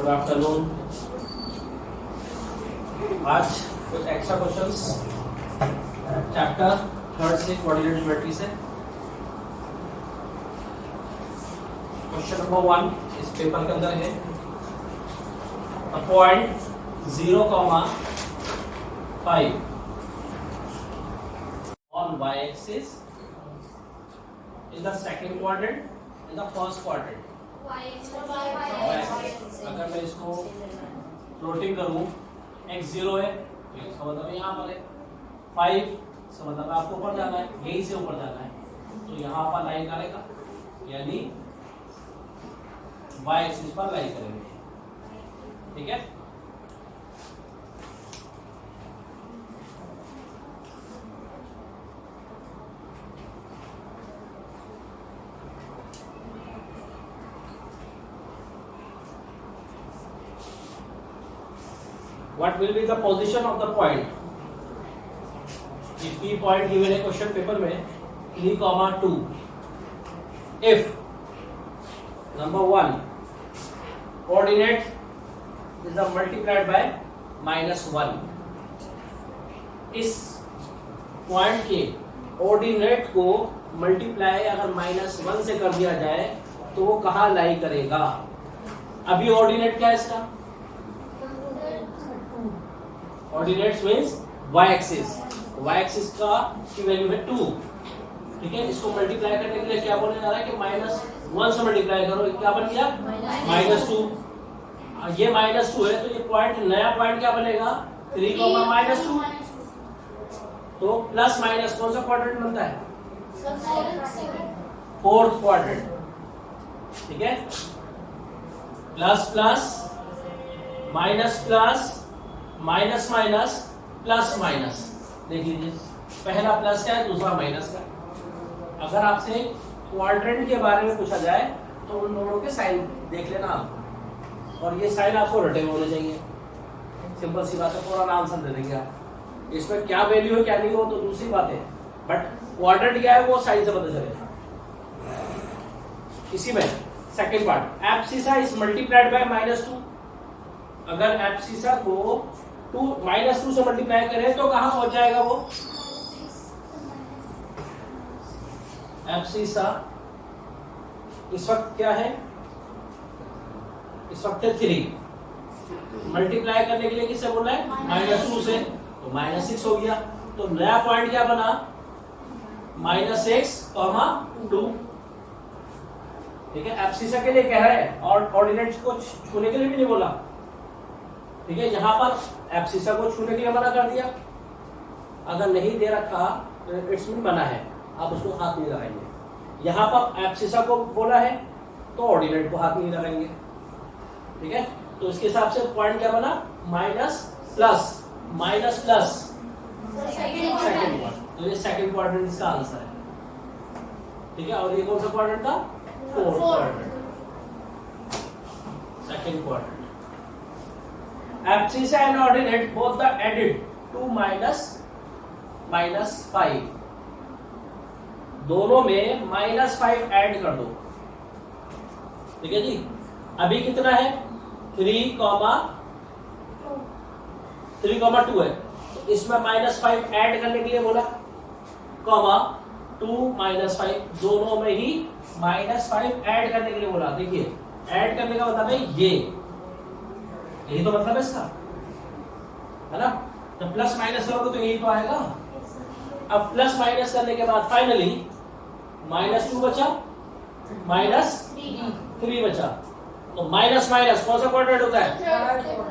Good afternoon. आज कुछ extra questions chapter 3 से कोऑर्डिनेट ज्योमेट्री से। क्वेश्चन नंबर 1 इस पेपर के अंदर है, a point 0,5 on y-axis in the second quadrant, in the first quadrant. अगर मैं इसको फ्लोटिंग करूं, x0 है तो इसका मतलब यहाँ पर है 5, इसका मतलब आपको ऊपर जाना है, यहीं से ऊपर जाना है, तो यहाँ पर लाइन करेगा, यानी y एक्सिस पर लाइन करेंगे। ठीक है, what will be the position of the point? If P point given है क्वेश्चन पेपर में 3,2, if number 1 coordinate is multiplied by -1, इस पॉइंट के ऑर्डिनेट को मल्टीप्लाई अगर -1 से कर दिया जाए तो वो कहाँ लाई करेगा? अभी ऑर्डिनेट क्या है इसका? Ordinates means y axis, y axis का की वैल्यू है 2। ठीक है, इसको मल्टीप्लाई करने के लिए क्या बोलने जा रहा है कि -1 से मल्टीप्लाई करो, क्या बन गया? -2। ये -2 है तो ये पॉइंट, नया पॉइंट क्या बनेगा? 3,-2। तो प्लस माइनस कौन सा क्वाड्रेंट बनता है? Fourth quadrant. ठीक है, plus plus minus plus minus minus plus minus. देख लीजिए, पहला प्लस का है, दूसरा माइनस का। अगर आपसे क्वाड्रेंट के बारे में पूछा जाए तो उन दोनों के साइन देख लेना आप, और ये साइन आपको रटे होने चाहिए। सिंपल सी बात है, पूरा आंसर दे देंगे आप। इसमें क्या वैल्यू है क्या नहीं हो तो दूसरी बात है, बट क्वाड्रेंट क्या है वो साइन से पता चलेगा। इसी में second part, abscissa is multiplied by -2। अगर एब्सिसा को -2 से मल्टीप्लाई करें तो कहां पहुंच जाएगा वो? एब्सिसा इस वक्त क्या है? इस वक्त है 3। मल्टीप्लाई करने के लिए किससे बोला है? -2 से, तो -6 हो गया। तो नया पॉइंट क्या बना? -6,2। ठीक है, एब्सिसा के लिए कह रहा है और ऑर्डिनेट्स को छूने के लिए भी नहीं बोला। ठीक है, यहाँ पर एब्सिसा को छूने के लिए मना कर दिया। अगर नहीं दे रखा तो इट्स मीन बना है, आप उसको हाथ नहीं लगाएंगे। यहाँ पर एब्सिसा को बोला है तो ऑर्डिनेट को हाथ नहीं लगाएंगे। ठीक है, तो इसके हिसाब से पॉइंट क्या बना? Minus plus second point. तो ये सेकंड क्वाड्रेंट इसका आंसर है। ठीक है, और ये कौन सा क्वाड्रेंट था? Fourth quadrant, second quadrant. Abscissa and ordinate both the added 2 -5, दोनों में -5 ऐड कर दो। ठीक है जी, अभी कितना है? 3,2 है, तो इसमें -5 ऐड करने के लिए बोला, कॉमा 2 -5, दोनों में ही -5 ऐड करने के लिए बोला। देखिए, ऐड करने का मतलब है यही तो मतलब है इसका, है ना? तो प्लस माइनस करोगे तो यही तो आएगा। अब प्लस माइनस करने के बाद फाइनली -2 बचा, -3 बचा, तो माइनस माइनस कौन सा क्वाड्रेंट होता है?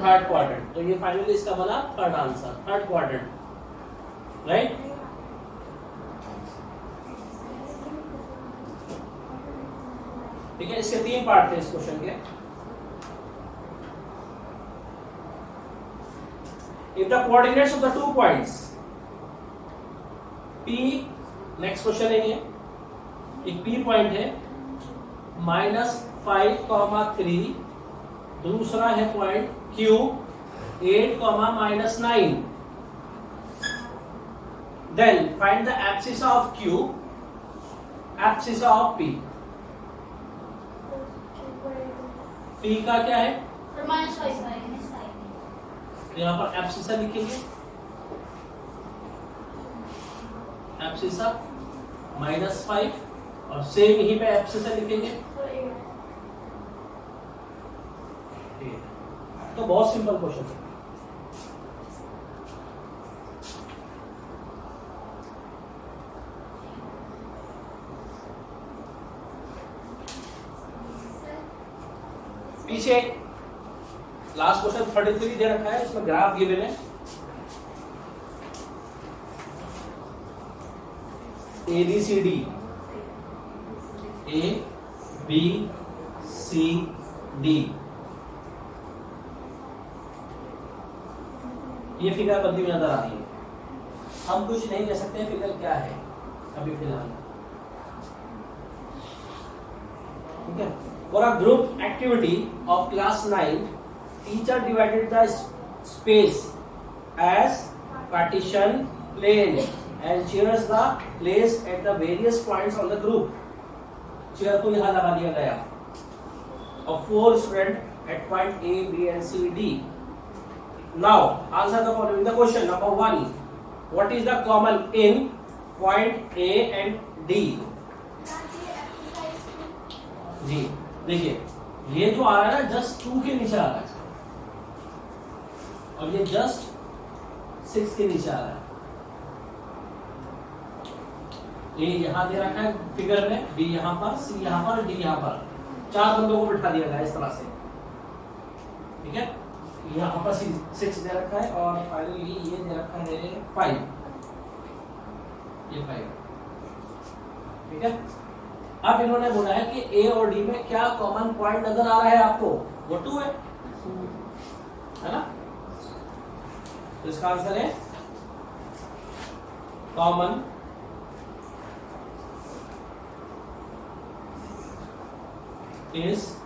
Third quadrant. तो ये फाइनली इसका बना third answer, third quadrant, right? ठीक है, इसके 3 पार्ट थे इस क्वेश्चन के। If the coordinates of the 2 points P, next question है ये, एक P पॉइंट है -5,3, दूसरा है point Q 8,-9, then find the abscissa of Q, abscissa of P। P का क्या है? तो यहाँ पर एब्सिसा लिखेंगे, एब्सिसा -5 और सेम यहीं पे एब्सिसा लिखेंगे। तो बहुत सिंपल क्वेश्चन है। पीछे लास्ट क्वेश्चन 33 दे रखा है, इसमें ग्राफ गिवन है। ABCD, ABCD, ये फिगर बनती हुई नजर आ रही है। हम कुछ नहीं कह सकते फिगर क्या है अभी फिलहाल, ठीक है। For a group activity of class 9, teacher divided the space as partition plane and chairs the placed at the various points on the group. Chair को यहाँ लगा दिया गया। Of 4 students at point A, B and C, D. Now answer the following the question. Number 1, what is the common in point A and D? जी देखिए, ये जो आ रहा है ना जस्ट 2 के नीचे आ रहा है और ये जस्ट 6 के नीचे आ रहा है। ए यहां दे रखा है फिगर में, बी यहां पर, सी यहां पर, डी यहां पर। 4 बंदों को बिठा दिया गया इस तरह से, ठीक है। यहां पर 6 दे रखा है और फाइनली ये दे रखा है 5, ये 5, ठीक है। अब इन्होंने बोला है कि ए और डी में क्या कॉमन पॉइंट नजर आ रहा है आपको, वो 2 है ना। तो इसका आंसर है common is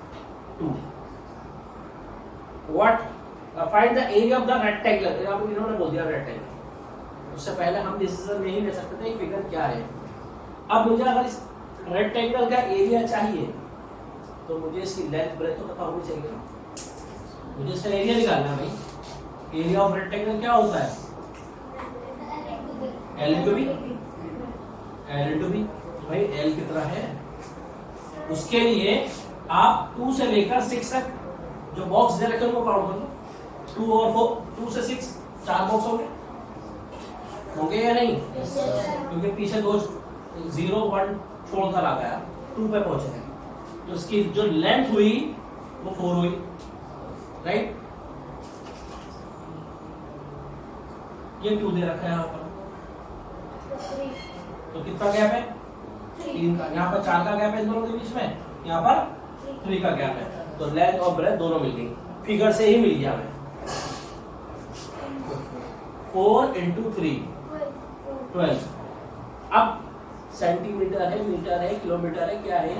2. What? Find the area of the rectangle. इन्होंने बोल दिया रेक्टेंगल, उससे पहले हम डिसीजन नहीं ले सकते थे फिगर क्या है। अब मुझे अगर इस रेक्टेंगल का एरिया चाहिए तो मुझे इसकी लेंथ ब्रेथ तो पता होनी चाहिए ना, मुझे इसका एरिया निकालना है भाई। एरिया ऑफ रेक्टेंगल क्या होता है? L into B, L into B। भाई L कितना है, उसके लिए आप 2 से लेकर 6 तक जो बॉक्स दे रखे उनको काउंट कर लो। 2 और 4, 2 से 6, 4 बॉक्स होंगे या नहीं? क्योंकि पीछे 2 0 1 छोड़कर आ गया, 2 पे पहुंचे हैं, तो इसकी जो लेंथ हुई वो 4 हुई, राइट। ये 2 दे रखा है यहाँ पर, तो कितना गैप है? 3 का। यहाँ पर 4 का गैप है इन दोनों के बीच में, यहाँ पर 3 का गैप है, तो लेंथ और ब्रेथ दोनों मिल गई। फिगर से ही मिल गया हमें। 4 into 3 12। अब सेंटीमीटर है, मीटर है, किलोमीटर है, क्या है?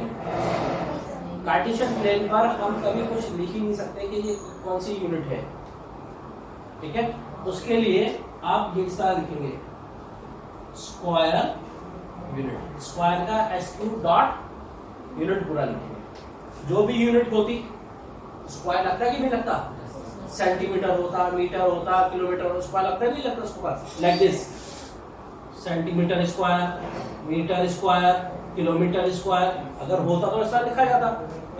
कार्टेशियन प्लेन पर हम कभी कुछ लिख ही नहीं सकते कि ये कौन सी यूनिट है, ठीक है। उसके लिए आप ये लिखेंगे स्क्वायर यूनिट। स्क्वायर का SQ डॉट यूनिट पूरा लिखेंगे। जो भी यूनिट होती, स्क्वायर लगता है कि नहीं लगता? सेंटीमीटर होता, मीटर होता, किलोमीटर होता, स्क्वायर लगता है नहीं लगता? Square like this, centimetre square, metre square, kilometre square. अगर होता तो ऐसा लिखा जाता।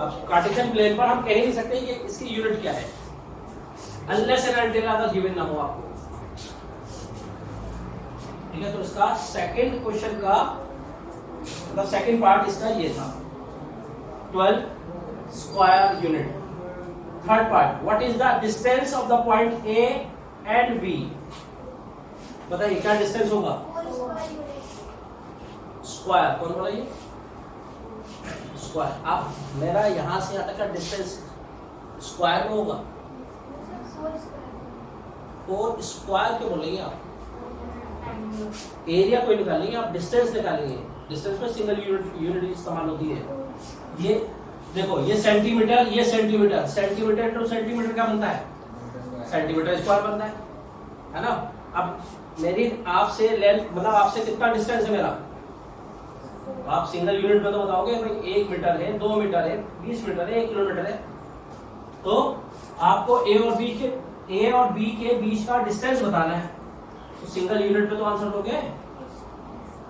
अब कार्टेशियन प्लेन पर हम कह ही नहीं सकते कि इसकी यूनिट क्या है, अनलेस एंड अनटिल अगर गिवन ना हो आपको, ठीक है। तो इसका सेकंड क्वेश्चन का मतलब सेकंड पार्ट इसका ये था, 12 square unit. Third part, what is the distance of the point A and B? बताइए क्या डिस्टेंस होगा? स्क्वायर। कौन बोला ये? स्क्वायर। अब मेरा यहां से यहां तक का डिस्टेंस स्क्वायर में होगा। 4 स्क्वायर क्यों बोलेंगे आप? एरिया कोई निकालेंगे, आप डिस्टेंस निकालेंगे। डिस्टेंस में सिंगल यूनिट इस्तेमाल होती है। ये देखो, ये सेंटीमीटर, ये सेंटीमीटर, सेंटीमीटर टू सेंटीमीटर क्या बनता है? सेंटीमीटर स्क्वायर बनता है ना। अब मेरी आपसे लेंथ मतलब आपसे कितना डिस्टेंस है मेरा, आप सिंगल यूनिट में तो बताओगे भाई 1 मीटर है, 2 मीटर है, 20 मीटर है, 1 किलोमीटर है। तो आपको ए और बी के बीच का डिस्टेंस बताना है, तो सिंगल यूनिट पे तो आंसर दोगे,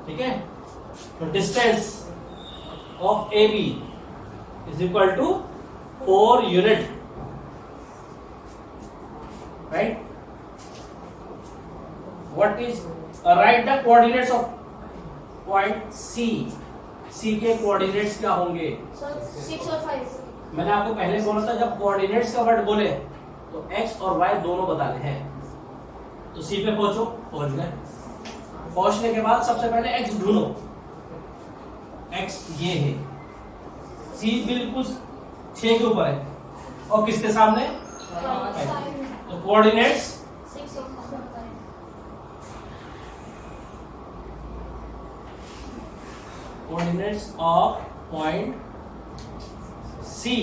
ठीक है। तो distance of A B is equal to 4 unit, right. What is right the coordinates of point C. C के कोऑर्डिनेट्स क्या होंगे? 6 और 5। मैंने आपको पहले बोला था जब कोऑर्डिनेट्स का वर्ड बोले तो एक्स और वाई दोनों बताने हैं। तो सी पे पहुंचो, पहुंच गए। पहुंचने के बाद सबसे पहले एक्स ढूंढो, एक्स ये है, सी बिल्कुल 6 के ऊपर है और किसके सामने? तो कोऑर्डिनेट्स 6 और 5। Coordinates of point C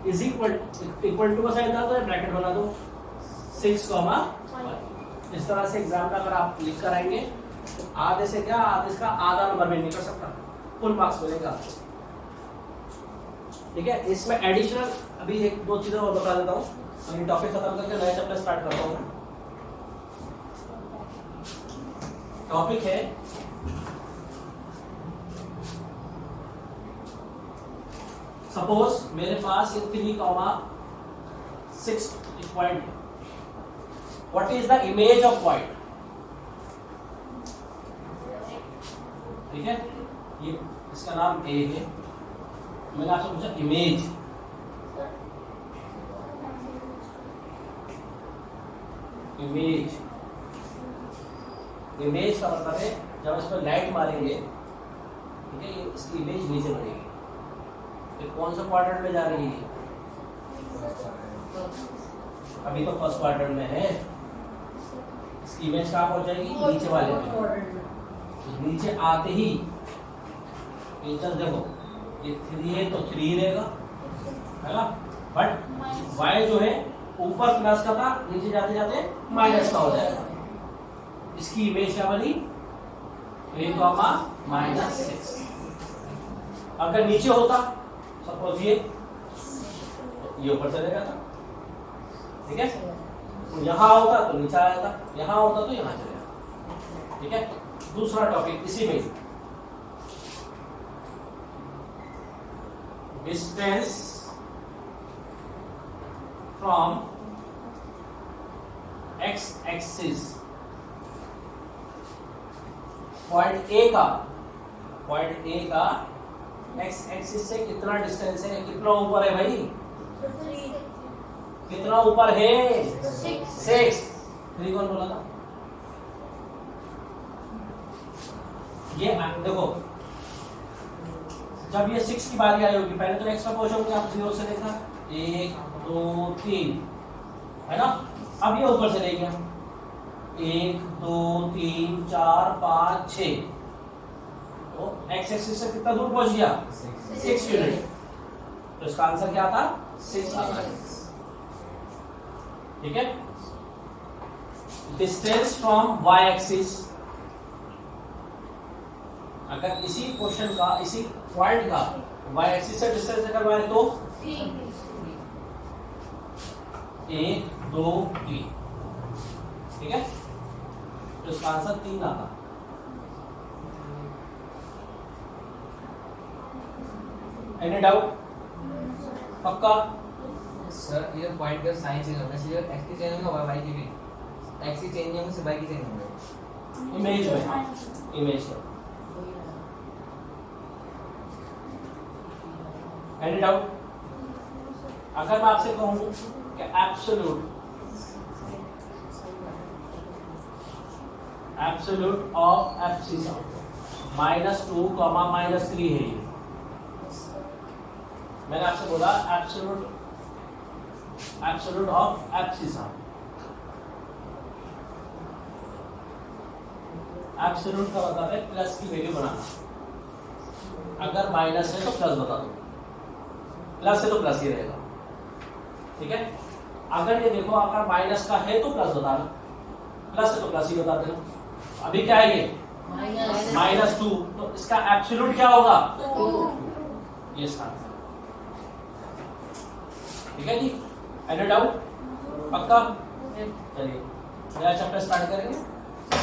is equal to का साइन था तो ब्रैकेट बना दो 6, इस तरह से एग्जाम का अगर आप लिख कर आएंगे तो आधे से क्या, आधे का आधा नंबर भी नहीं कर सकता, फुल मार्क्स मिलेगा, ठीक है। इसमें एडिशनल अभी 1-2 चीजें और बता देता हूँ, तो ये टॉपिक खत्म करके नया चैप्टर स्टार्ट करता हूँ। टॉपिक है सपोज मेरे पास ये 3,6 point, what is the image of point, ठीक है। ये इसका नाम ए है, मैंने आपसे पूछा इमेज, इमेज का मतलब है जब इस पर लाइट मारेंगे, ठीक है, ये इसकी इमेज नीचे बनेगी। ये कौन सा क्वाड्रेंट में जा रही है? अभी तो फर्स्ट क्वाड्रेंट में है, इसकी इमेज कहाँ पहुंच जाएगी? नीचे वाले में। नीचे आते ही देखो ये 3 है तो 3 रहेगा, है ना, बट y जो है ऊपर प्लस का था, नीचे जाते जाते माइनस का हो जाएगा। इसकी इमेज क्या बनी? (6). अगर नीचे होता सपोज ये ऊपर चले जाता, ठीक है, तो यहां होता तो नीचे आया था, यहां होता तो यहां चले जाता, ठीक है। दूसरा टॉपिक इसी में, distance from x axis, point A का एक्स एक्सिस से कितना डिस्टेंस है, कितना ऊपर है भाई? कितना ऊपर है? 6। 3 कौन बोला था? ये देखो जब ये 6 की बारी आई होगी, पहले तो एक्स पर पहुंचोगे आप 0 से देखा 1 2 3, है ना। अब ये ऊपर चले गया 1 2 3 4 5 6, तो एक्स एक्सिस से कितना दूर पहुंच गया? 6 यूनिट। तो इसका आंसर क्या था? 6 आता है, ठीक है। डिस्टेंस फ्रॉम वाई एक्सिस, अगर इसी क्वेश्चन का, इसी पॉइंट का वाई एक्सिस से डिस्टेंस करवाए तो 1 2 3, ठीक है। तो इसका आंसर 3 आता। Any doubt? पक्का? सर ये पॉइंट का साइन चेंज होगा, इसलिए एक्स की चेंज होगा, वाई की भी, एक्स की चेंज होने से वाई की चेंज होगा इमेज में, इमेज में। Any doubt? अगर मैं आपसे कहूं कि एब्सोल्यूट ऑफ एब्सिसा -2, -3 है ये, मैंने आपसे बोला एब्सोल्यूट ऑफ एब्सिसा, एब्सोल्यूट का मतलब है प्लस की वैल्यू बनाना। अगर माइनस है तो प्लस बता दो, प्लस है तो प्लस ही रहेगा, ठीक है। अगर ये देखो अगर माइनस का है तो प्लस बताना, प्लस है तो प्लस ही बता देना। अभी क्या है ये? -2, तो इसका एब्सोल्यूट क्या होगा? 2। ये इसका, ठीक है जी। Any doubt? पक्का? चलिए नया चैप्टर स्टार्ट करेंगे।